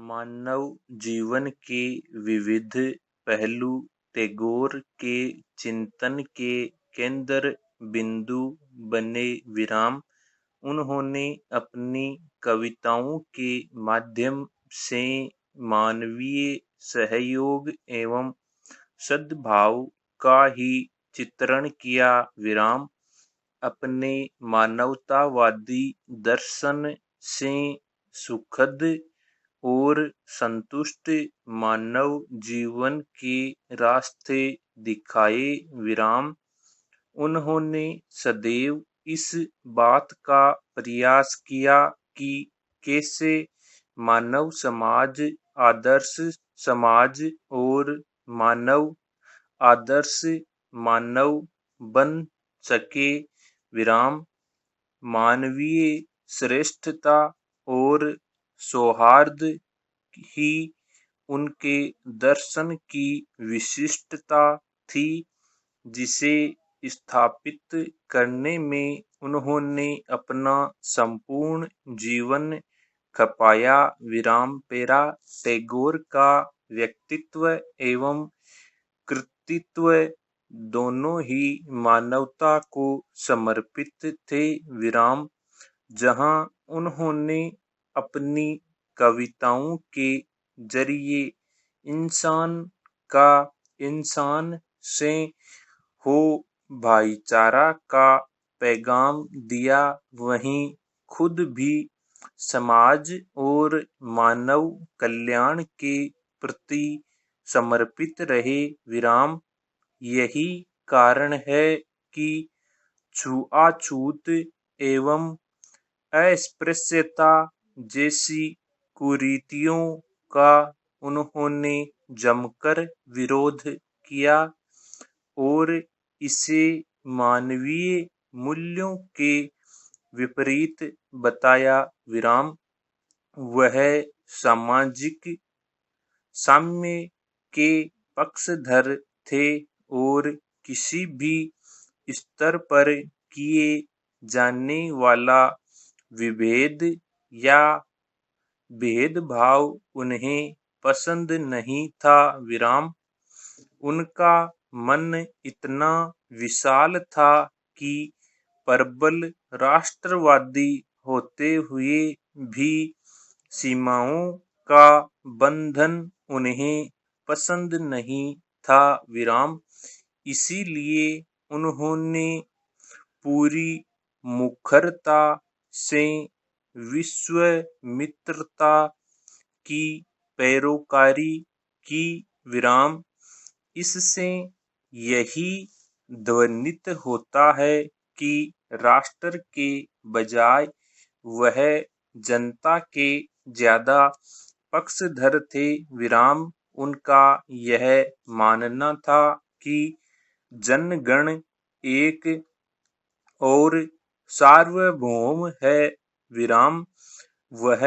मानव जीवन के विविध पहलू टैगोर के चिंतन के केंद्र बिंदु बने। उन्होंने अपनी कविताओं के माध्यम से मानवीय सहयोग एवं सद्भाव का ही चित्रण किया। अपने मानवतावादी दर्शन से सुखद और संतुष्ट मानव जीवन के रास्ते दिखाए। उन्होंने सदैव इस बात का प्रयास किया कि कैसे मानव समाज आदर्श समाज और मानव आदर्श मानव बन सके। मानवीय श्रेष्ठता और सौहार्द ही उनके दर्शन की विशिष्टता थी, जिसे स्थापित करने में उन्होंने अपना संपूर्ण जीवन खपाया। टैगोर का व्यक्तित्व एवं कृतित्व दोनों ही मानवता को समर्पित थे। जहां उन्होंने अपनी कविताओं के जरिए इंसान का इंसान से हो भाईचारा का पैगाम दिया, वहीं खुद भी समाज और मानव कल्याण के प्रति समर्पित रहे। यही कारण है कि छुआछूत एवं अस्पृश्यता जैसी कुरीतियों का उन्होंने जमकर विरोध किया और इसे मानवीय मूल्यों के विपरीत बताया। वह सामाजिक साम्य के पक्षधर थे और किसी भी स्तर पर किए जाने वाला विभेद या भेदभाव उन्हें पसंद नहीं था। उनका मन इतना विशाल था कि प्रबल राष्ट्रवादी होते हुए भी सीमाओं का बंधन उन्हें पसंद नहीं था। इसीलिए उन्होंने पूरी मुखरता से विश्वामित्रता की पैरोकारी की। इससे यही ध्वनित होता है कि राष्ट्र के बजाय वह जनता के ज्यादा पक्षधर थे। उनका यह मानना था कि जनगण एक और सार्वभौम है। वह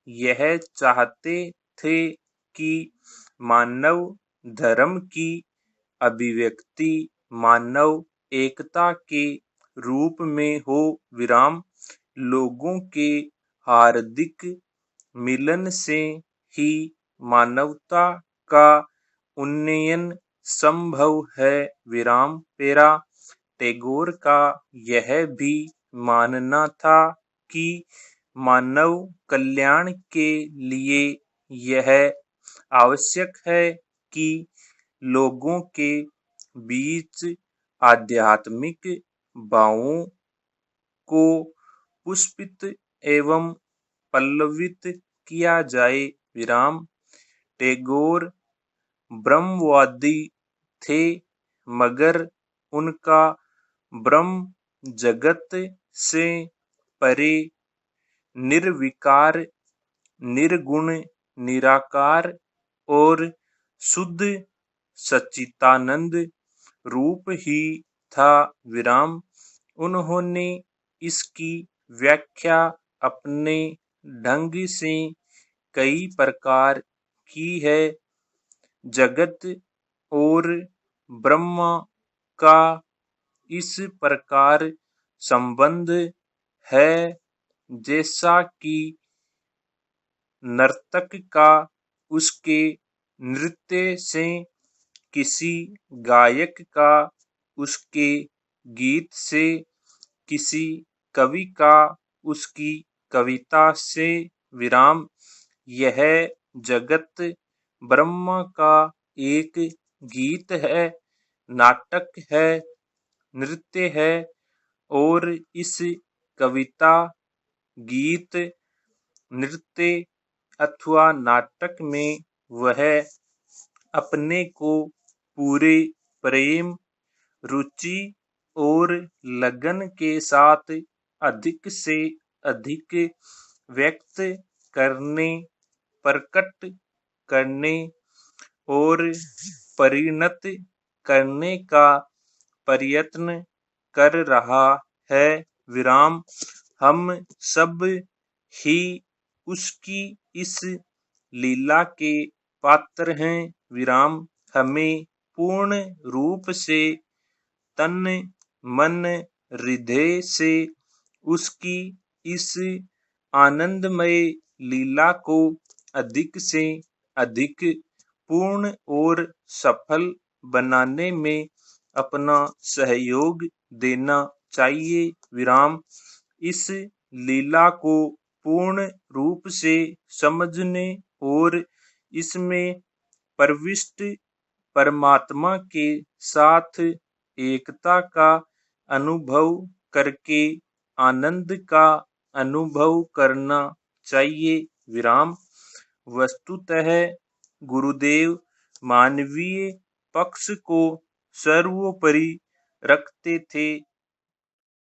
यह चाहते थे कि मानव धर्म की अभिव्यक्ति मानव एकता के रूप में हो। लोगों के हार्दिक मिलन से ही मानवता का उन्नयन संभव है। टैगोर का यह भी मानना था कि मानव कल्याण के लिए यह आवश्यक है कि लोगों के बीच आध्यात्मिक भावों को पुष्पित एवं पल्लवित किया जाए। टैगोर ब्रह्मवादी थे, मगर उनका ब्रह्म जगत से परे निर्विकार, निर्गुण, निराकार और शुद्ध सच्चिदानंद रूप ही था। उन्होंने इसकी व्याख्या अपने ढंग से कई प्रकार की है। जगत और ब्रह्म का इस प्रकार संबंध है जैसा कि नर्तक का उसके नृत्य से, किसी गायक का उसके गीत से, किसी कवि का उसकी कविता से। विराम। यह जगत ब्रह्म का एक गीत है, नाटक है, नृत्य है, और इस कविता, गीत, नृत्य अथवा नाटक में वह अपने को पूरे प्रेम, रुचि और लगन के साथ अधिक से अधिक व्यक्त करने, प्रकट करने और परिणत करने का प्रयत्न कर रहा है। विराम। हम सब ही उसकी इस लीला के पात्र हैं। विराम। हमें पूर्ण रूप से, तन मन हृदय से उसकी इस आनंदमय लीला को अधिक से अधिक पूर्ण और सफल बनाने में अपना सहयोग देना चाहिए। विराम। इस लीला को पूर्ण रूप से समझने और इसमें प्रविष्ट परमात्मा के साथ एकता का अनुभव करके आनंद का अनुभव करना चाहिए। विराम। वस्तुतः गुरुदेव मानवीय पक्ष को सर्वोपरि रखते थे।